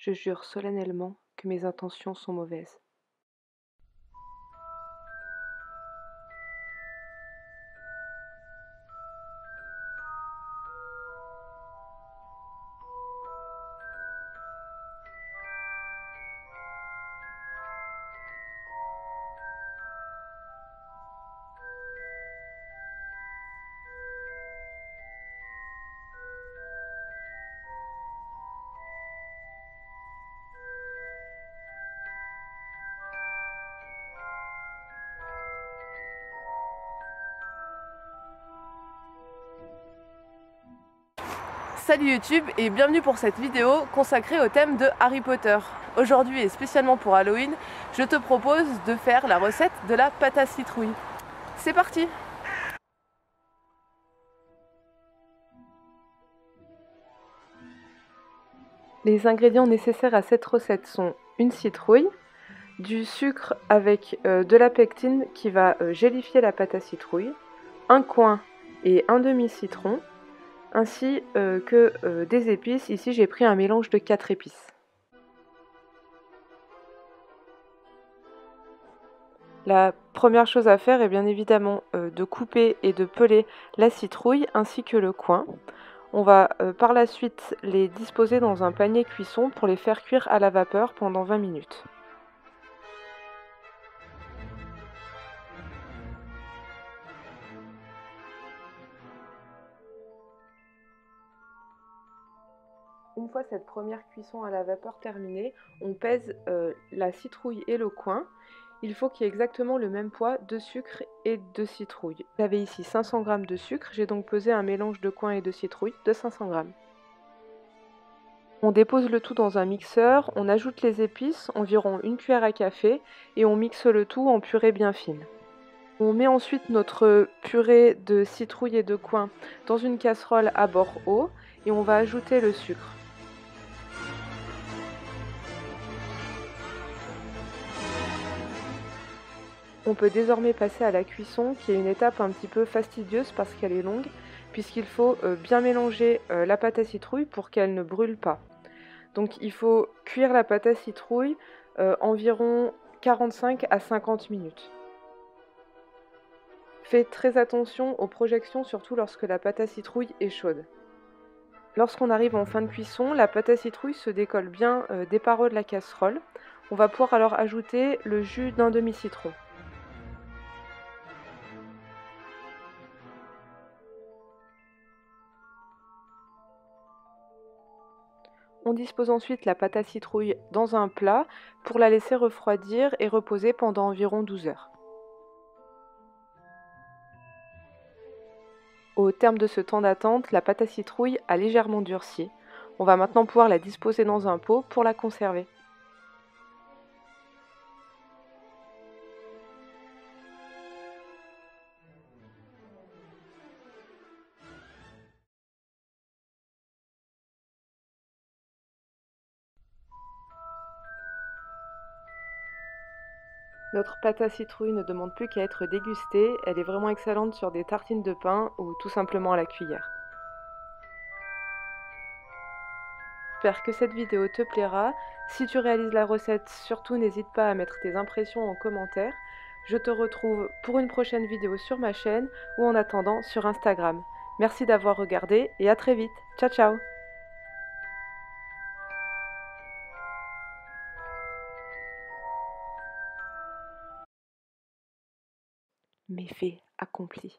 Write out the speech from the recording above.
Je jure solennellement que mes intentions sont mauvaises. Salut YouTube et bienvenue pour cette vidéo consacrée au thème de Harry Potter. Aujourd'hui et spécialement pour Halloween, je te propose de faire la recette de la pâte à citrouille. C'est parti! Les ingrédients nécessaires à cette recette sont une citrouille, du sucre avec de la pectine qui va gélifier la pâte à citrouille, un coin et un demi-citron, ainsi que des épices. Ici j'ai pris un mélange de 4 épices. La première chose à faire est bien évidemment de couper et de peler la citrouille ainsi que le coin. On va par la suite les disposer dans un panier cuisson pour les faire cuire à la vapeur pendant 20 minutes. Une fois cette première cuisson à la vapeur terminée, on pèse la citrouille et le coin. Il faut qu'il y ait exactement le même poids de sucre et de citrouille. J'avais ici 500 g de sucre, j'ai donc pesé un mélange de coin et de citrouille de 500 g. On dépose le tout dans un mixeur, on ajoute les épices, environ une cuillère à café, et on mixe le tout en purée bien fine. On met ensuite notre purée de citrouille et de coin dans une casserole à bord haut, et on va ajouter le sucre. On peut désormais passer à la cuisson, qui est une étape un petit peu fastidieuse parce qu'elle est longue, puisqu'il faut bien mélanger la pâte à citrouille pour qu'elle ne brûle pas. Donc il faut cuire la pâte à citrouille environ 45 à 50 minutes. Faites très attention aux projections, surtout lorsque la pâte à citrouille est chaude. Lorsqu'on arrive en fin de cuisson, la pâte à citrouille se décolle bien des parois de la casserole. On va pouvoir alors ajouter le jus d'un demi-citron. On dispose ensuite la pâte à citrouille dans un plat pour la laisser refroidir et reposer pendant environ 12 heures. Au terme de ce temps d'attente, la pâte à citrouille a légèrement durci. On va maintenant pouvoir la disposer dans un pot pour la conserver. Notre pâte à citrouille ne demande plus qu'à être dégustée, elle est vraiment excellente sur des tartines de pain ou tout simplement à la cuillère. J'espère que cette vidéo te plaira. Si tu réalises la recette, surtout n'hésite pas à mettre tes impressions en commentaire. Je te retrouve pour une prochaine vidéo sur ma chaîne ou en attendant sur Instagram. Merci d'avoir regardé et à très vite. Ciao ciao! Méfait accompli.